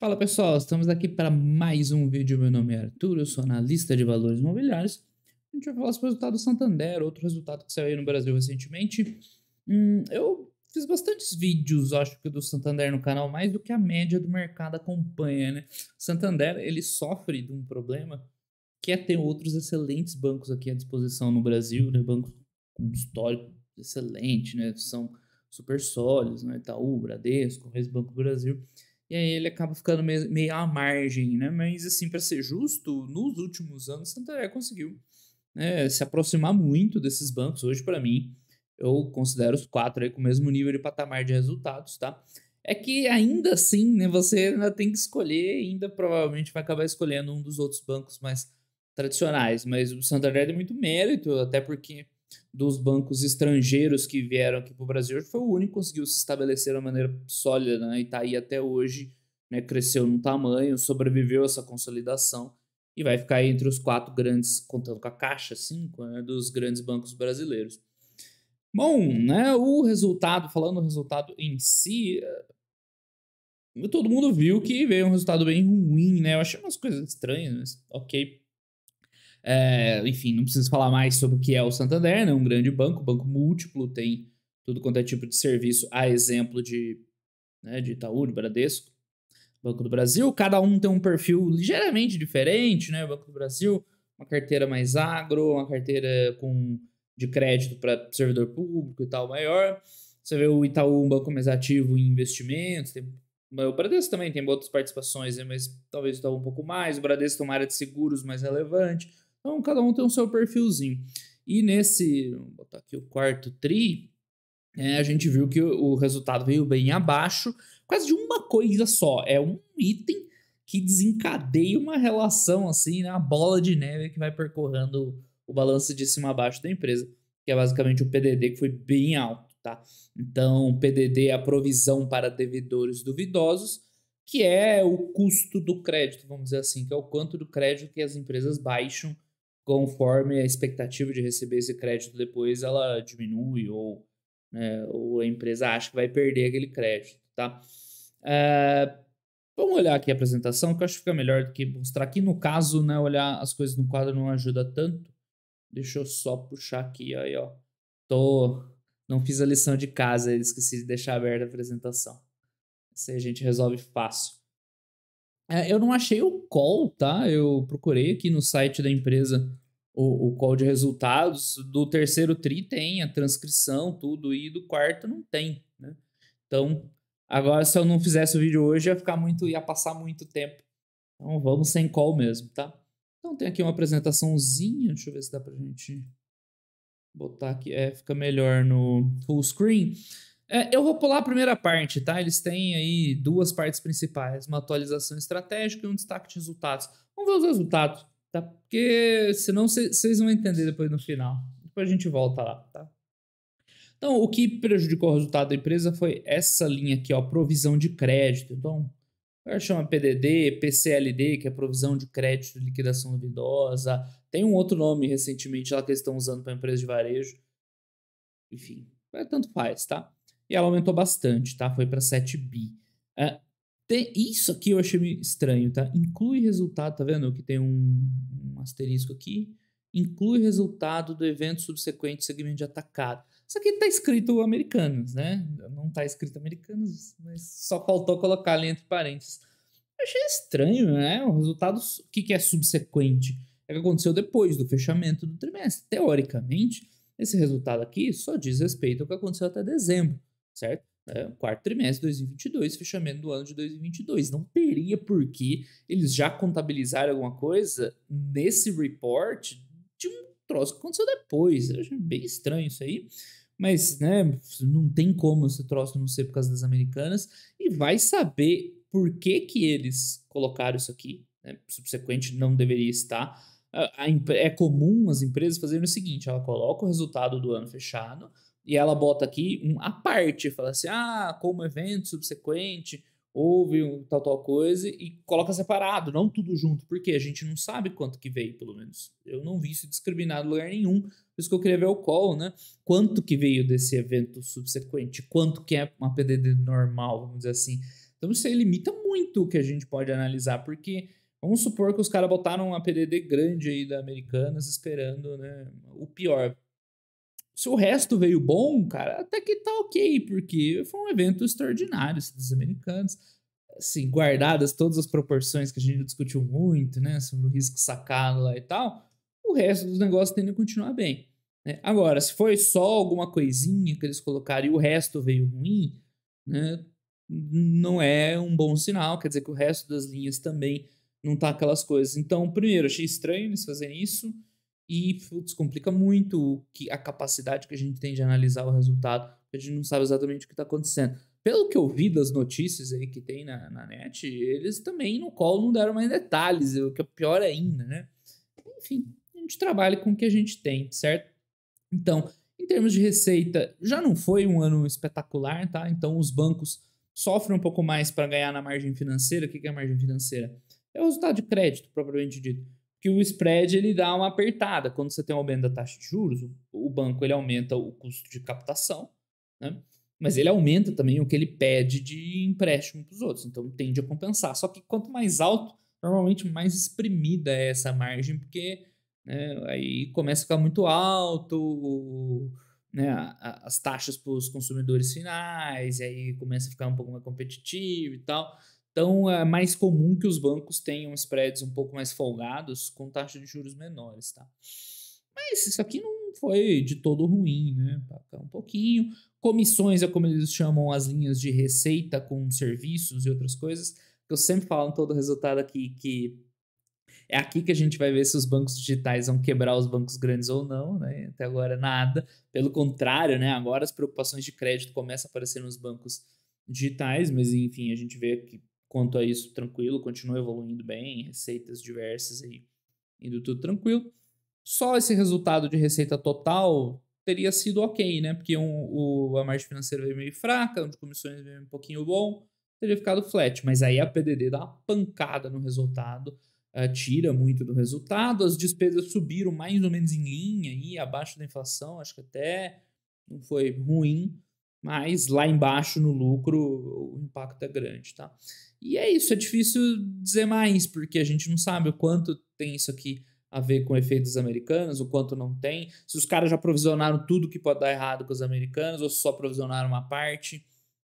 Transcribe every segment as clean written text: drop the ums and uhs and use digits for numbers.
Fala pessoal, estamos aqui para mais um vídeo. Meu nome é Arthur, eu sou analista de valores imobiliários. A gente vai falar sobre o resultado do Santander, outro resultado que saiu aí no Brasil recentemente. Eu fiz bastantes vídeos, acho que do Santander no canal, mais do que a média do mercado acompanha, né? Santander, ele sofre de um problema que é ter outros excelentes bancos aqui à disposição no Brasil, né? Bancos com histórico excelente, né? São super sólidos, né? Itaú, Bradesco, Reis Banco do Brasil. E aí ele acaba ficando meio à margem, né? Mas assim, para ser justo, nos últimos anos, o Santander conseguiu, né, se aproximar muito desses bancos. Hoje, para mim, eu considero os quatro aí com o mesmo nível de patamar de resultados, tá? É que ainda assim, né, você ainda tem que escolher, ainda provavelmente vai acabar escolhendo um dos outros bancos mais tradicionais, mas o Santander tem muito mérito, até porque dos bancos estrangeiros que vieram aqui para o Brasil, foi o único que conseguiu se estabelecer de uma maneira sólida, né, e está aí até hoje, né, cresceu no tamanho, sobreviveu a essa consolidação e vai ficar entre os quatro grandes, contando com a Caixa, cinco, né, dos grandes bancos brasileiros. Bom, né, o resultado, falando do resultado em si, todo mundo viu que veio um resultado bem ruim, né? Eu achei umas coisas estranhas, mas ok. Enfim, não preciso falar mais sobre o que é o Santander, né? Um grande banco, banco múltiplo, tem tudo quanto é tipo de serviço, a exemplo de, né, de Itaú, de Bradesco, Banco do Brasil. Cada um tem um perfil ligeiramente diferente, né? O Banco do Brasil, uma carteira mais agro, uma carteira de crédito para servidor público e tal maior. Você vê o Itaú, um banco mais ativo em investimentos. O Bradesco também tem outras participações, né, mas talvez o Itaú um pouco mais. O Bradesco tem uma área de seguros mais relevante. Então, cada um tem o seu perfilzinho. E nesse, vou botar aqui o quarto TRI, a gente viu que o resultado veio bem abaixo, quase de uma coisa só. É um item que desencadeia uma relação, assim, né? Uma bola de neve que vai percorrendo o balanço de cima a baixo da empresa, que é basicamente o PDD, que foi bem alto, tá? Então, o PDD é a provisão para devedores duvidosos, que é o custo do crédito, vamos dizer assim, que é o quanto do crédito que as empresas baixam conforme a expectativa de receber esse crédito depois ela diminui ou a empresa acha que vai perder aquele crédito, tá? É, Vamos olhar aqui a apresentação, que eu acho que fica melhor do que mostrar aqui. No caso, né, olhar as coisas no quadro não ajuda tanto. Deixa eu só puxar aqui, aí, ó. Não fiz a lição de casa, esqueci de deixar aberta a apresentação. Isso aí a gente resolve fácil. Eu não achei o call, tá? Eu procurei aqui no site da empresa o call de resultados. Do terceiro TRI tem a transcrição, tudo, e do quarto não tem, né? Então, agora se eu não fizesse o vídeo hoje, ia passar muito tempo. Então vamos sem call mesmo, tá? Então tem aqui uma apresentaçãozinha, deixa eu ver se dá pra gente botar aqui, fica melhor no full screen. Eu vou pular a primeira parte, tá? Eles têm aí duas partes principais, uma atualização estratégica e um destaque de resultados. Vamos ver os resultados, tá? Porque senão vocês vão entender depois no final. Depois a gente volta lá, tá? Então, o que prejudicou o resultado da empresa foi essa linha aqui, ó, provisão de crédito. Então, chama PDD, PCLD, que é provisão de crédito de liquidação duvidosa. Tem um outro nome recentemente lá que eles estão usando para empresa de varejo. Enfim, tanto faz, tá? E ela aumentou bastante, tá? Foi para 7 bi. Isso aqui eu achei meio estranho, tá? Inclui resultado, tá vendo? Que tem um asterisco aqui. Inclui resultado do evento subsequente segmento de atacado. Isso aqui tá escrito Americanas, né? Não tá escrito Americanas, mas só faltou colocar ali entre parênteses. Eu achei estranho, né? O resultado, o que é subsequente? É que aconteceu depois do fechamento do trimestre. Teoricamente, esse resultado aqui só diz respeito ao que aconteceu até dezembro, certo? Quarto trimestre de 2022, fechamento do ano de 2022. Não teria por que eles já contabilizarem alguma coisa nesse report de um troço que aconteceu depois. Eu acho bem estranho isso aí. Mas, né, não tem como esse troço não ser por causa das Americanas. E vai saber por que que eles colocaram isso aqui, né? Subsequente não deveria estar. É comum as empresas fazerem o seguinte: ela coloca o resultado do ano fechado e ela bota aqui a parte, fala assim, como evento subsequente, houve tal coisa, e coloca separado, não tudo junto, porque a gente não sabe quanto que veio, pelo menos. Eu não vi isso discriminado em lugar nenhum, por isso que eu queria ver o call, né? Quanto que veio desse evento subsequente, quanto que é uma PDD normal, vamos dizer assim. Então isso aí limita muito o que a gente pode analisar, porque vamos supor que os caras botaram uma PDD grande aí da Americanas esperando, né, o pior. Se o resto veio bom, cara, até que tá ok, porque foi um evento extraordinário esse dos Americanos. Assim, guardadas todas as proporções que a gente discutiu muito, né, sobre o risco sacado lá e tal, o resto dos negócios tende a continuar bem, né? Agora, se foi só alguma coisinha que eles colocaram e o resto veio ruim, né, não é um bom sinal, quer dizer que o resto das linhas também não tá aquelas coisas. Então, primeiro, achei estranho eles fazerem isso e, putz, complica muito a capacidade que a gente tem de analisar o resultado, porque a gente não sabe exatamente o que está acontecendo. Pelo que eu vi das notícias aí que tem na net, eles também no call não deram mais detalhes, o que é pior ainda, né? Enfim, a gente trabalha com o que a gente tem, certo? Então, em termos de receita, já não foi um ano espetacular, tá? Então, os bancos sofrem um pouco mais para ganhar na margem financeira. O que é a margem financeira? É o resultado de crédito, propriamente dito. Que o spread ele dá uma apertada. Quando você tem um aumento da taxa de juros, o banco ele aumenta o custo de captação, né? Mas ele aumenta também o que ele pede de empréstimo para os outros. Então, tende a compensar. Só que quanto mais alto, normalmente mais espremida é essa margem, porque, né, aí começa a ficar muito alto, né, as taxas para os consumidores finais, e aí começa a ficar um pouco mais competitivo e tal. Então é mais comum que os bancos tenham spreads um pouco mais folgados com taxas de juros menores, tá? Mas isso aqui não foi de todo ruim, né? Um pouquinho. Comissões é como eles chamam as linhas de receita com serviços e outras coisas, que eu sempre falo em todo resultado aqui que é aqui que a gente vai ver se os bancos digitais vão quebrar os bancos grandes ou não, né? Até agora nada. Pelo contrário, né? Agora as preocupações de crédito começam a aparecer nos bancos digitais, mas enfim, a gente vê que quanto a isso tranquilo, continua evoluindo bem, receitas diversas aí, indo tudo tranquilo. Só esse resultado de receita total teria sido ok, né? Porque a margem financeira veio meio fraca, de comissões veio um pouquinho bom, teria ficado flat. Mas aí a PDD dá uma pancada no resultado, tira muito do resultado, as despesas subiram mais ou menos em linha, aí, abaixo da inflação, acho que até não foi ruim, mas lá embaixo no lucro o impacto é grande, tá? E é isso, é difícil dizer mais, porque a gente não sabe o quanto tem isso aqui a ver com efeitos americanos, o quanto não tem, se os caras já provisionaram tudo que pode dar errado com os americanos, ou se só provisionaram uma parte,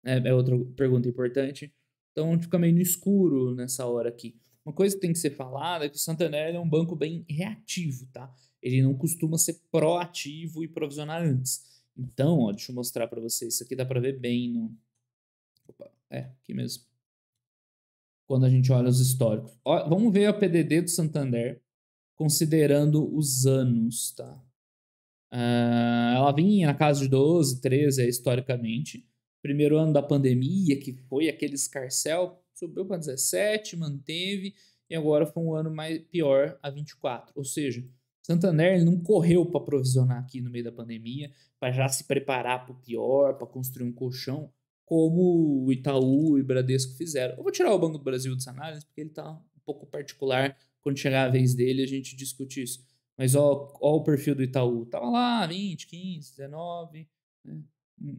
é outra pergunta importante. Então fica meio no escuro nessa hora aqui. Uma coisa que tem que ser falada é que o Santander é um banco bem reativo, tá? Ele não costuma ser proativo e provisionar antes. Então, ó, deixa eu mostrar para vocês. Isso aqui dá para ver bem no... Opa, aqui mesmo. Quando a gente olha os históricos. Ó, vamos ver a PDD do Santander considerando os anos, tá? Ela vinha na casa de 12, 13 historicamente. Primeiro ano da pandemia, que foi aquele escarcéu, subiu para 17, manteve, e agora foi um ano mais pior, a 24. Ou seja, Santander ele não correu para provisionar aqui no meio da pandemia, para já se preparar para o pior, para construir um colchão, como o Itaú e o Bradesco fizeram. Eu vou tirar o Banco do Brasil dessa análise, porque ele está um pouco particular. Quando chegar a vez dele, a gente discute isso. Mas ó o perfil do Itaú. Tava lá, 20, 15, 19, né?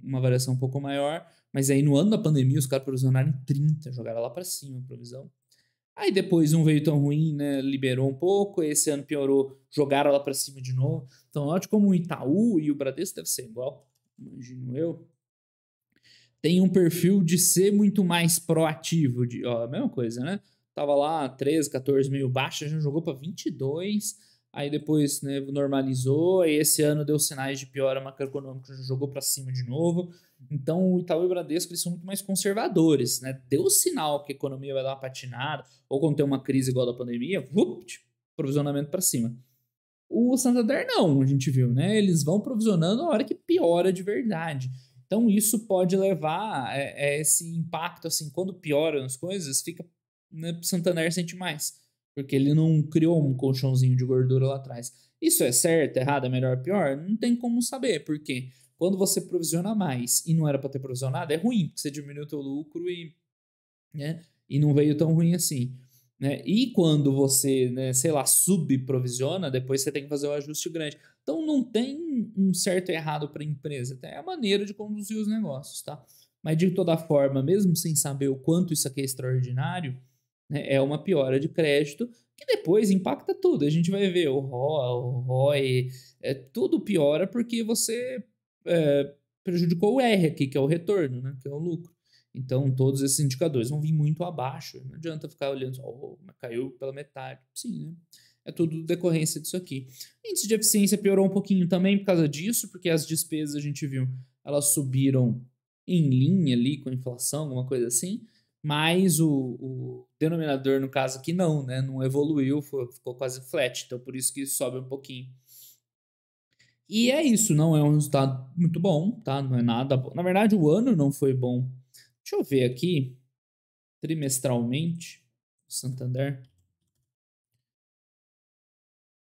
Uma variação um pouco maior. Mas aí no ano da pandemia, os caras provisionaram em 30, jogaram lá para cima a provisão. Aí depois não veio tão ruim, né? Liberou um pouco. Esse ano piorou, jogaram lá para cima de novo. Então, note como o Itaú e o Bradesco deve ser igual, imagino eu. Tem um perfil de ser muito mais proativo. A mesma coisa, né? Tava lá 13, 14 mil baixa, já jogou para 22. Aí depois, né, normalizou. Aí esse ano deu sinais de piora macroeconômica, já jogou para cima de novo. Então o Itaú e o Bradesco eles são muito mais conservadores, né? Deu sinal que a economia vai dar uma patinada, ou quando tem uma crise igual a da pandemia, provisionamento para cima. O Santander não, a gente viu, né? Eles vão provisionando a hora que piora de verdade. Então isso pode levar a esse impacto, assim, quando pioram as coisas, fica, né, o Santander sente mais, porque ele não criou um colchãozinho de gordura lá atrás. Isso é certo, errado, é melhor, pior? Não tem como saber, porque quando você provisiona mais e não era para ter provisionado, é ruim, porque você diminuiu o teu lucro né, e não veio tão ruim assim. Né? E quando você, né, sei lá, subprovisiona, depois você tem que fazer o ajuste grande. Então não tem um certo e errado para a empresa, tem a maneira de conduzir os negócios, tá? Mas de toda forma, mesmo sem saber o quanto isso aqui é extraordinário, né, é uma piora de crédito que depois impacta tudo. A gente vai ver o ROA, o ROE, tudo piora porque você prejudicou o R aqui, que é o retorno, né, que é o lucro. Então, todos esses indicadores vão vir muito abaixo. Não adianta ficar olhando só, mas caiu pela metade. Sim, né? É tudo decorrência disso aqui. O índice de eficiência piorou um pouquinho também por causa disso, porque as despesas, a gente viu, elas subiram em linha ali com a inflação, alguma coisa assim, mas o denominador, no caso aqui, não, né? Não evoluiu, ficou quase flat, então por isso que sobe um pouquinho. E é isso, não é um resultado muito bom, tá? Não é nada bom. Na verdade, o ano não foi bom. Deixa eu ver aqui, trimestralmente, Santander.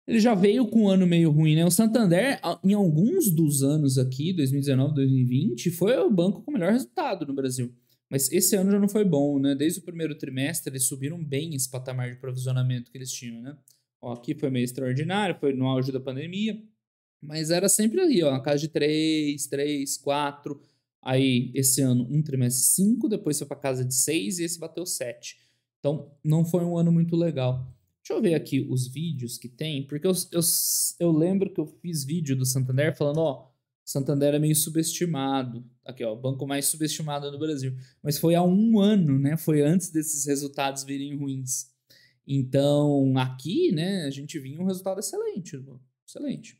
Ele já veio com um ano meio ruim, né? O Santander, em alguns dos anos aqui, 2019, 2020, foi o banco com o melhor resultado no Brasil. Mas esse ano já não foi bom, né? Desde o primeiro trimestre, eles subiram bem esse patamar de provisionamento que eles tinham, né? Ó, aqui foi meio extraordinário, foi no auge da pandemia, mas era sempre ali, ó, na casa de 3, 4. Aí, esse ano, um trimestre 5, depois foi para casa de 6 e esse bateu 7. Então, não foi um ano muito legal. Deixa eu ver aqui os vídeos que tem, porque eu lembro que eu fiz vídeo do Santander falando, ó, Santander é meio subestimado. Aqui, ó, o banco mais subestimado no Brasil. Mas foi há um ano, né? Foi antes desses resultados virem ruins. Então, aqui, né, a gente vinha um resultado excelente, excelente,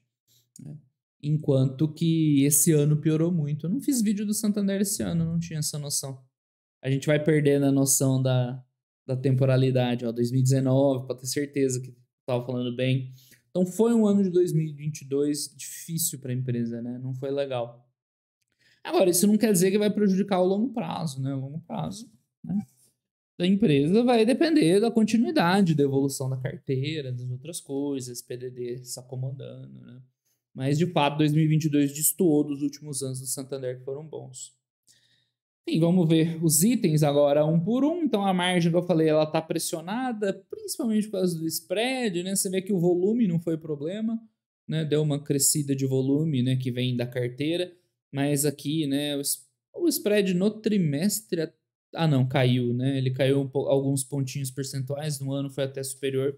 né? Enquanto que esse ano piorou muito. Eu não fiz vídeo do Santander esse ano, não tinha essa noção. A gente vai perdendo a noção da temporalidade, ó, 2019, para ter certeza que estava falando bem. Então foi um ano de 2022 difícil para a empresa, né? Não foi legal. Agora, isso não quer dizer que vai prejudicar o longo prazo, né? O longo prazo, né, da empresa vai depender da continuidade, da evolução da carteira, das outras coisas, PDD se acomodando, né? Mas, de fato, 2022 destoou dos últimos anos do Santander que foram bons. Sim, vamos ver os itens agora um por um. Então a margem que eu falei, ela está pressionada, principalmente por causa do spread, né? Você vê que o volume não foi problema, né? Deu uma crescida de volume, né? Que vem da carteira, mas aqui, né? O spread no trimestre, não, caiu, né? Ele caiu alguns pontinhos percentuais no ano, foi até superior.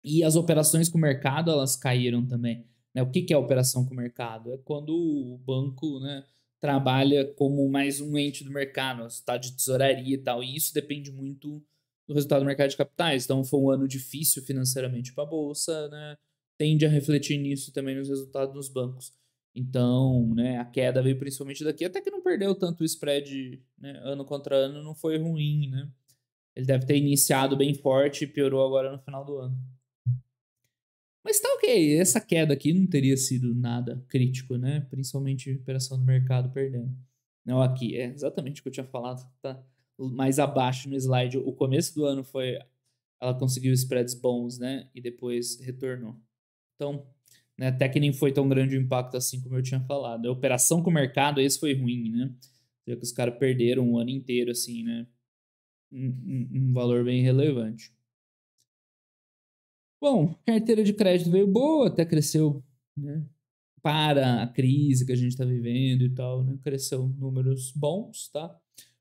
E as operações com o mercado, elas caíram também, né? O que é operação com o mercado? É quando o banco, né, trabalha como mais um ente do mercado, está de tesouraria e tal, e isso depende muito do resultado do mercado de capitais. Então foi um ano difícil financeiramente para a bolsa, né? Tende a refletir nisso também nos resultados dos bancos. Então, né, a queda veio principalmente daqui, até que não perdeu tanto o spread, né, ano contra ano, não foi ruim, né? Ele deve ter iniciado bem forte e piorou agora no final do ano. Mas tá ok, essa queda aqui não teria sido nada crítico, né? Principalmente a operação do mercado perdendo. Não, aqui, é exatamente o que eu tinha falado, tá mais abaixo no slide. O começo do ano foi, ela conseguiu spreads bons, né? E depois retornou. Então, né, até que nem foi tão grande o impacto assim como eu tinha falado. A operação com o mercado, esse foi ruim, né? Você vê que os caras perderam um ano inteiro, assim, né? Um valor bem relevante. Bom, carteira de crédito veio boa, até cresceu, né? Para a crise que a gente está vivendo e tal, né? Cresceu números bons, tá?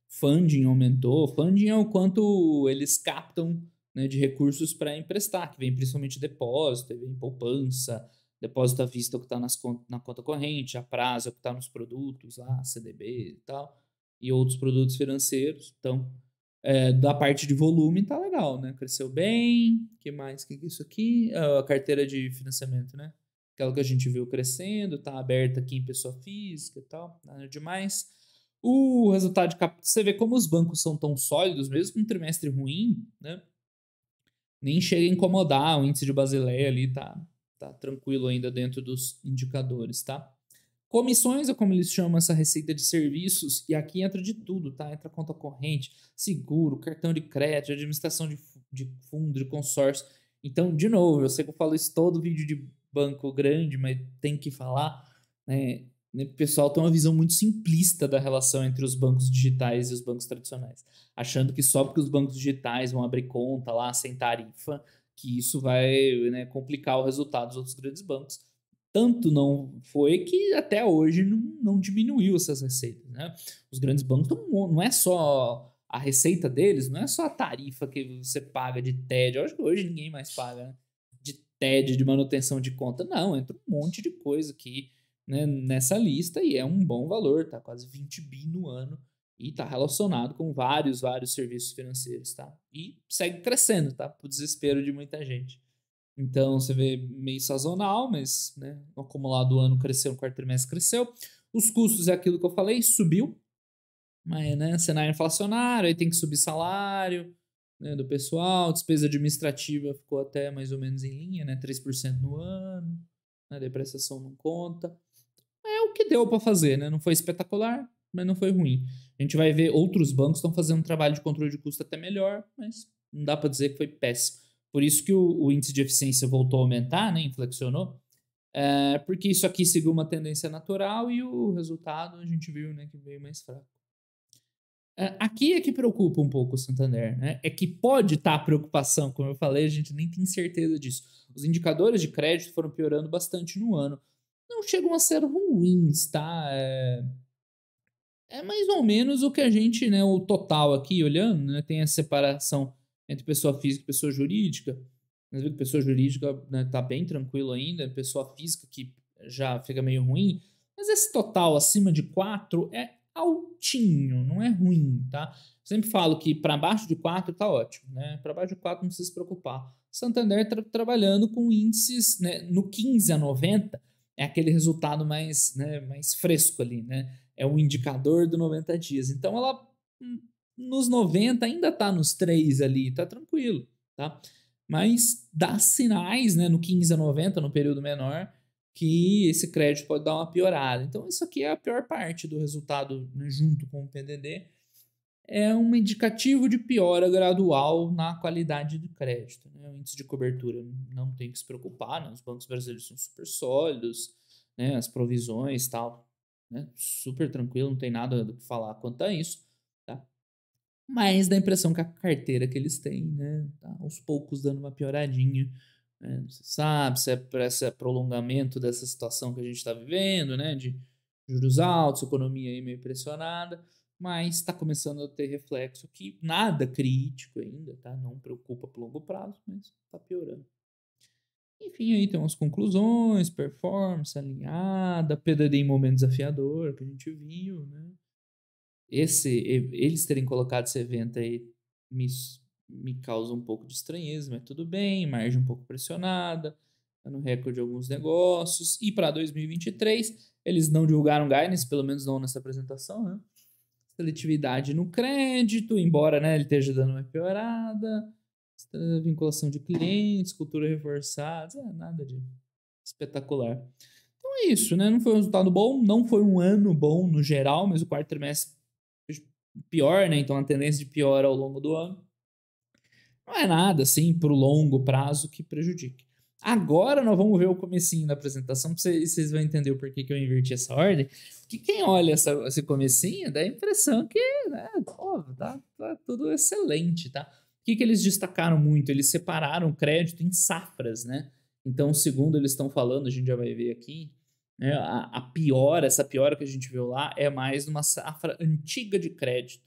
Funding aumentou. Funding é o quanto eles captam, né, de recursos para emprestar, que vem principalmente depósito, vem poupança, depósito à vista, é o que está na conta corrente, a prazo, é o que está nos produtos lá, CDB e tal, e outros produtos financeiros. Então, da parte de volume tá legal, né? Cresceu bem. Que mais? Que é isso aqui? A carteira de financiamento, né? Aquela que a gente viu crescendo, tá aberta aqui em pessoa física e tal, nada demais. O resultado de capital, você vê como os bancos são tão sólidos, mesmo com um trimestre ruim, né? Nem chega a incomodar, o índice de Basileia ali tá tranquilo ainda dentro dos indicadores, tá? Comissões é como eles chamam essa receita de serviços, e aqui entra de tudo, tá? Entra conta corrente, seguro, cartão de crédito, administração de fundo, de consórcio. Então, de novo, eu sei que eu falo isso todo vídeo de banco grande, mas tem que falar, né? O pessoal tem uma visão muito simplista da relação entre os bancos digitais e os bancos tradicionais, achando que só porque os bancos digitais vão abrir conta lá sem tarifa, que isso vai, né, complicar o resultado dos outros grandes bancos. tanto não foi que até hoje não diminuiu essas receitas, né? Os grandes bancos não é só a receita deles, não é só a tarifa que você paga de TED. Eu acho que hoje ninguém mais paga, né? De TED, de manutenção de conta. Não, entra um monte de coisa aqui, né, nessa lista e é um bom valor, tá? Quase 20 bi no ano e tá relacionado com vários serviços financeiros, tá? E segue crescendo, tá? Pro desespero de muita gente. Então, você vê meio sazonal, mas né, no acumulado do ano cresceu, no quarto trimestre cresceu. Os custos é aquilo que eu falei, subiu, mas né, cenário inflacionário, aí tem que subir salário né, do pessoal, despesa administrativa ficou até mais ou menos em linha, né, 3% no ano, a depreciação não conta. É o que deu para fazer, né? Não foi espetacular, mas não foi ruim. A gente vai ver outros bancos estão fazendo um trabalho de controle de custo até melhor, mas não dá para dizer que foi péssimo. Por isso que o índice de eficiência voltou a aumentar, né? Inflexionou. Porque isso aqui seguiu uma tendência natural e o resultado a gente viu né, que veio mais fraco. Aqui é que preocupa um pouco o Santander, né? É que pode estar preocupação, como eu falei, a gente nem tem certeza disso. Os indicadores de crédito foram piorando bastante no ano. Não chegam a ser ruins, tá? É mais ou menos o que a gente, né? O total aqui, olhando, né? Tem a separação entre pessoa física e pessoa jurídica. Mas que pessoa jurídica né, tá bem tranquilo ainda, pessoa física que já fica meio ruim. Mas esse total acima de 4 é altinho, não é ruim, tá? Sempre falo que para baixo de 4 tá ótimo, né? Para baixo de 4 não precisa se preocupar. Santander tá trabalhando com índices né, no 15 a 90, é aquele resultado mais, né, mais fresco ali, né? É o indicador do 90 dias. Então ela nos 90 ainda tá nos 3 ali, tá tranquilo, tá? Mas dá sinais, né, no 15 a 90, no período menor, que esse crédito pode dar uma piorada. Então, isso aqui é a pior parte do resultado, né, junto com o PDD. É um indicativo de piora gradual na qualidade do crédito. Né? O índice de cobertura não tem que se preocupar, né? Os bancos brasileiros são super sólidos, né? As provisões tal, né? Super tranquilo, não tem nada do que falar quanto a isso. Tá? Mas dá a impressão que a carteira que eles têm, né, tá aos poucos dando uma pioradinha. Né? Você sabe se é para esse prolongamento dessa situação que a gente está vivendo, né, de juros altos, economia aí meio pressionada, mas está começando a ter reflexo que nada crítico ainda, tá? Não preocupa por longo prazo, mas está piorando. Enfim, aí tem umas conclusões, performance alinhada, PDD em momento desafiador, que a gente viu, né? Eles terem colocado esse evento aí me causa um pouco de estranheza, mas tudo bem, margem um pouco pressionada, tá no recorde de alguns negócios. E para 2023, eles não divulgaram guidance, pelo menos não nessa apresentação, né? Seletividade no crédito, embora né, ele esteja dando uma piorada, vinculação de clientes, cultura reforçada, nada de espetacular. Então é isso, né? Não foi um resultado bom, não foi um ano bom no geral, mas o quarto trimestre pior, né? Então a tendência de pior ao longo do ano. Não é nada assim pro longo prazo que prejudique. Agora nós vamos ver o comecinho da apresentação, para vocês vão entender o porquê que eu inverti essa ordem. Que quem olha esse comecinho dá a impressão que né, tá tudo excelente, tá? O que eles destacaram muito? Eles separaram o crédito em safras, né? Então, segundo eles estão falando, a gente já vai ver aqui, né, essa piora que a gente viu lá é mais numa safra antiga de crédito.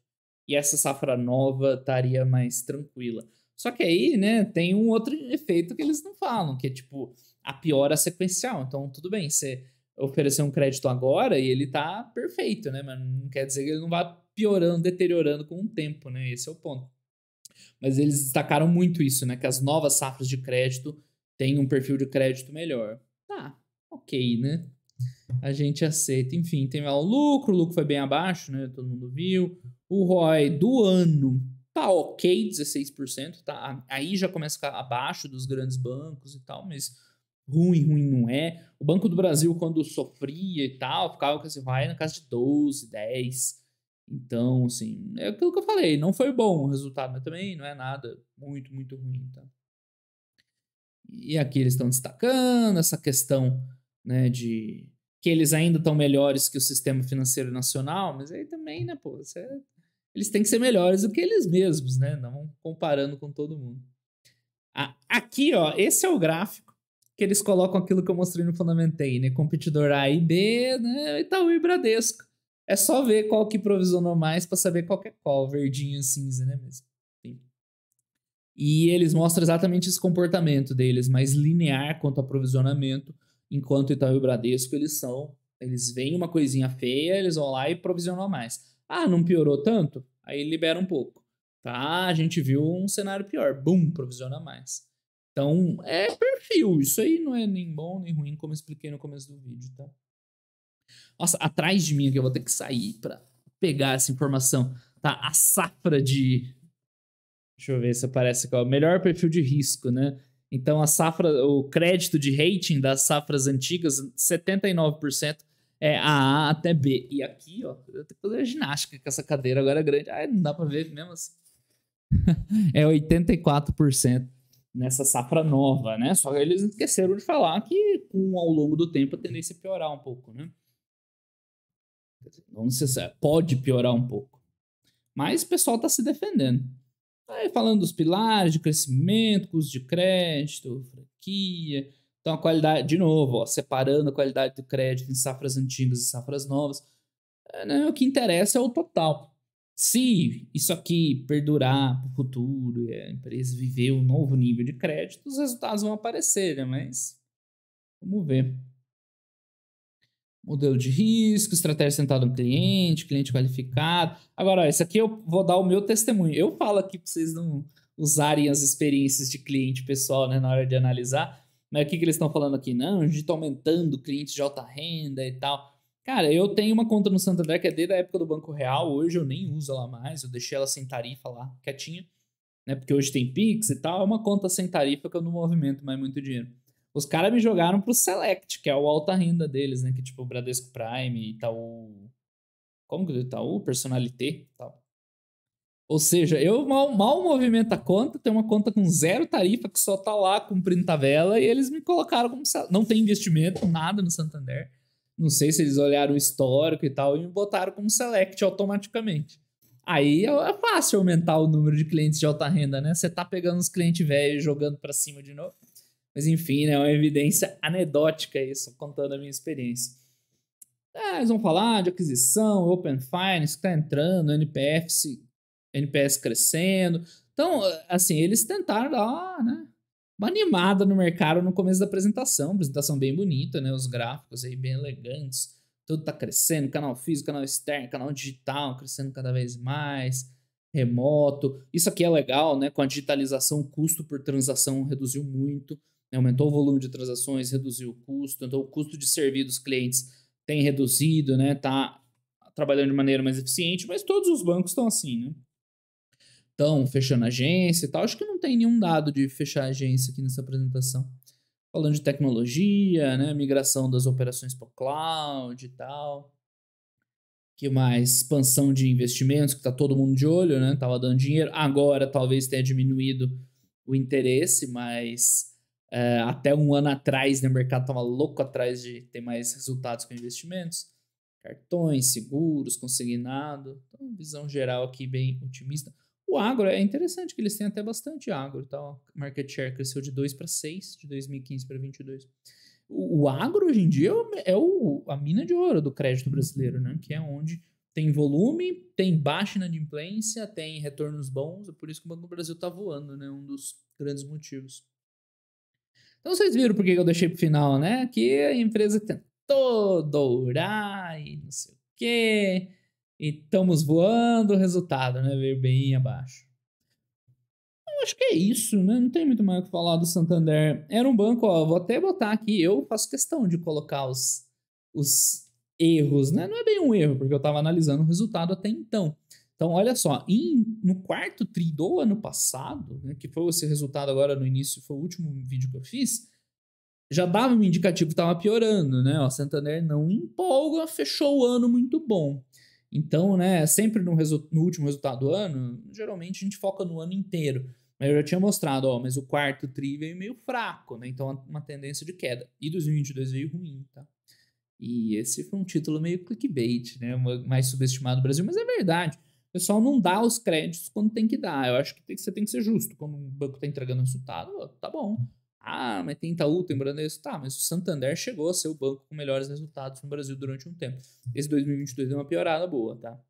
E essa safra nova estaria mais tranquila. Só que aí, né, tem um outro efeito que eles não falam, que é tipo a piora sequencial. Então, tudo bem, você oferecer um crédito agora e ele tá perfeito, né? Mas não quer dizer que ele não vá piorando, deteriorando com o tempo, né? Esse é o ponto. Mas eles destacaram muito isso, né? Que as novas safras de crédito têm um perfil de crédito melhor. Tá, ok, né? A gente aceita. Enfim, tem lá o lucro foi bem abaixo, né? Todo mundo viu. O ROI do ano tá ok, 16%, tá? Aí já começa a ficar abaixo dos grandes bancos e tal, mas ruim não é. O Banco do Brasil, quando sofria e tal, ficava com esse ROI na casa de 12, 10. Então, assim, é aquilo que eu falei, não foi bom o resultado, mas também não é nada muito ruim, tá? E aqui eles estão destacando essa questão, né, de que eles ainda estão melhores que o sistema financeiro nacional, mas aí também, né, pô, eles têm que ser melhores do que eles mesmos, né, não comparando com todo mundo. Aqui, ó, esse é o gráfico que eles colocam aquilo que eu mostrei no Fundamentei, né? Competidor A e B, né? Itaú e Bradesco. É só ver qual que provisionou mais para saber qual que é qual, verdinho e cinza, né? Mesmo. Sim. E eles mostram exatamente esse comportamento deles, mais linear quanto ao provisionamento, enquanto Itaú e Bradesco, eles veem uma coisinha feia, eles vão lá e provisionam mais. Ah, não piorou tanto? Aí libera um pouco. Tá, a gente viu um cenário pior. Bum, provisiona mais. Então, é perfil. Isso aí não é nem bom nem ruim, como eu expliquei no começo do vídeo, tá? Nossa, atrás de mim aqui, eu vou ter que sair pra pegar essa informação. Tá, a safra de... Deixa eu ver se aparece aqui, ó. Melhor perfil de risco, né? Então, a safra, o crédito de rating das safras antigas, 79% é A até B. E aqui, ó, eu tenho que fazer ginástica com essa cadeira agora grande. Ai, não dá pra ver mesmo assim. É 84% nessa safra nova, né? Só que eles esqueceram de falar que ao longo do tempo a tendência é piorar um pouco, né? Não necessariamente, pode piorar um pouco. Mas o pessoal está se defendendo. Aí falando dos pilares de crescimento, custo de crédito, franquia. Então a qualidade, de novo, ó, separando a qualidade do crédito em safras antigas e safras novas. Né, o que interessa é o total. Se isso aqui perdurar para o futuro e a empresa viver um novo nível de crédito, os resultados vão aparecer, né? Mas vamos ver. Modelo de risco, estratégia centrada no cliente, cliente qualificado. Agora, ó, isso aqui eu vou dar o meu testemunho. Eu falo aqui para vocês não usarem as experiências de cliente pessoal, né, na hora de analisar. Mas o que eles estão falando aqui? Não, a gente está aumentando clientes de alta renda e tal. Cara, eu tenho uma conta no Santander que é desde a época do Banco Real. Hoje eu nem uso ela mais. Eu deixei ela sem tarifa lá, quietinha. Né, porque hoje tem Pix e tal. É uma conta sem tarifa que eu não movimento mais muito dinheiro. Os caras me jogaram pro Select, que é o alta renda deles, né? Que tipo o Bradesco Prime, Itaú... Como que é Itaú? Personalité e tal. Ou seja, eu mal movimento a conta, tem uma conta com zero tarifa que só tá lá cumprindo tabela e eles me colocaram como... Não tem investimento, nada no Santander. Não sei se eles olharam o histórico e tal e me botaram como Select automaticamente. Aí é fácil aumentar o número de clientes de alta renda, né? Você tá pegando os clientes velhos e jogando pra cima de novo. Mas enfim, né, é uma evidência anedótica isso, contando a minha experiência. Eles vão falar de aquisição, Open Finance, que está entrando, NPS crescendo. Então, assim, eles tentaram dar né, uma animada no mercado no começo da apresentação bem bonita, né, os gráficos aí bem elegantes. Tudo está crescendo, canal físico, canal externo, canal digital, crescendo cada vez mais, remoto. Isso aqui é legal, né, com a digitalização, o custo por transação reduziu muito. Aumentou o volume de transações, reduziu o custo, então o custo de servir dos clientes tem reduzido, né? Tá trabalhando de maneira mais eficiente, mas todos os bancos estão assim, né? Estão fechando agência e tal. Acho que não tem nenhum dado de fechar agência aqui nessa apresentação. Falando de tecnologia, né? Migração das operações para o cloud e tal. Que mais? Expansão de investimentos, que tá todo mundo de olho, né? Tava dando dinheiro. Agora talvez tenha diminuído o interesse, mas até um ano atrás, né, o mercado estava louco atrás de ter mais resultados com investimentos. Cartões, seguros, consignado. Então, visão geral aqui bem otimista. O agro é interessante que eles têm até bastante agro. Tá? O market share cresceu de 2 para 6, de 2015 para 2022. O agro, hoje em dia, é a mina de ouro do crédito brasileiro, né? Que é onde tem volume, tem baixa inadimplência, tem retornos bons. É por isso que o Banco do Brasil está voando, né? Um dos grandes motivos. Então vocês viram por que eu deixei pro final, né? Que a empresa tentou dourar e não sei o quê. E estamos voando, o resultado, né? Veio bem abaixo. Eu acho que é isso, né? Não tem muito mais o que falar do Santander. Era um banco, ó, vou até botar aqui, eu faço questão de colocar os erros, né? Não é bem um erro, porque eu tava analisando o resultado até então. Então, olha só, no quarto tri do ano passado, né, que foi esse resultado agora no início, foi o último vídeo que eu fiz, já dava um indicativo que estava piorando, né? O Santander não empolga, fechou o ano muito bom. Então, né, sempre no último resultado do ano, geralmente a gente foca no ano inteiro. Mas eu já tinha mostrado, ó, mas o quarto tri veio meio fraco, né? Então, uma tendência de queda. E 2022 veio ruim, tá? E esse foi um título meio clickbait, né? Mais subestimado do Brasil, mas é verdade. O pessoal não dá os créditos quando tem que dar. Eu acho que você tem que ser justo. Quando o banco está entregando resultado, tá bom. Ah, mas tem Itaú, tem Bradesco. Tá, mas o Santander chegou a ser o banco com melhores resultados no Brasil durante um tempo. Esse 2022 deu uma piorada boa, tá?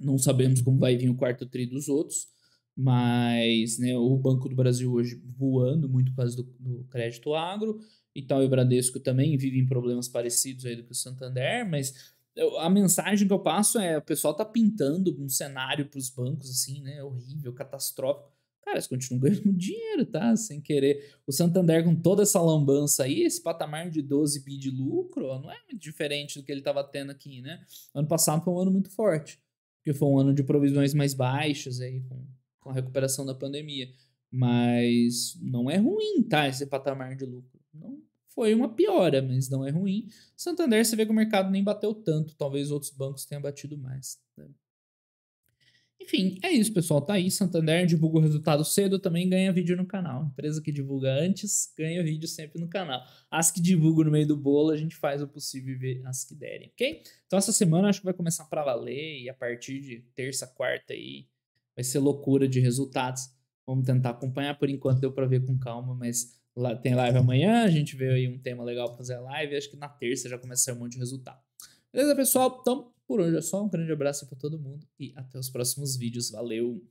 Não sabemos como vai vir o quarto tri dos outros, mas né, o Banco do Brasil hoje voando muito por causa do crédito agro. Itaú e Bradesco também vivem problemas parecidos aí do que o Santander, mas a mensagem que eu passo é: o pessoal tá pintando um cenário para os bancos assim, né? Horrível, catastrófico. Cara, eles continuam ganhando dinheiro, tá? Sem querer. O Santander, com toda essa lambança aí, esse patamar de 12 bi de lucro, ó, não é muito diferente do que ele estava tendo aqui, né? Ano passado foi um ano muito forte, porque foi um ano de provisões mais baixas aí, com a recuperação da pandemia. Mas não é ruim, tá? Esse patamar de lucro. Não foi uma piora, mas não é ruim. Santander, você vê que o mercado nem bateu tanto. Talvez outros bancos tenham batido mais, né? Enfim, é isso, pessoal. Tá aí. Santander divulga o resultado cedo, também ganha vídeo no canal. Empresa que divulga antes, ganha vídeo sempre no canal. As que divulgam no meio do bolo, a gente faz o possível e vê as que derem, ok? Então essa semana acho que vai começar pra valer, e a partir de terça, quarta aí vai ser loucura de resultados. Vamos tentar acompanhar. Por enquanto deu pra ver com calma, mas lá tem live amanhã, a gente vê aí um tema legal pra fazer a live, acho que na terça já começa a sair um monte de resultado. Beleza, pessoal? Então, por hoje é só. Um grande abraço para todo mundo e até os próximos vídeos. Valeu!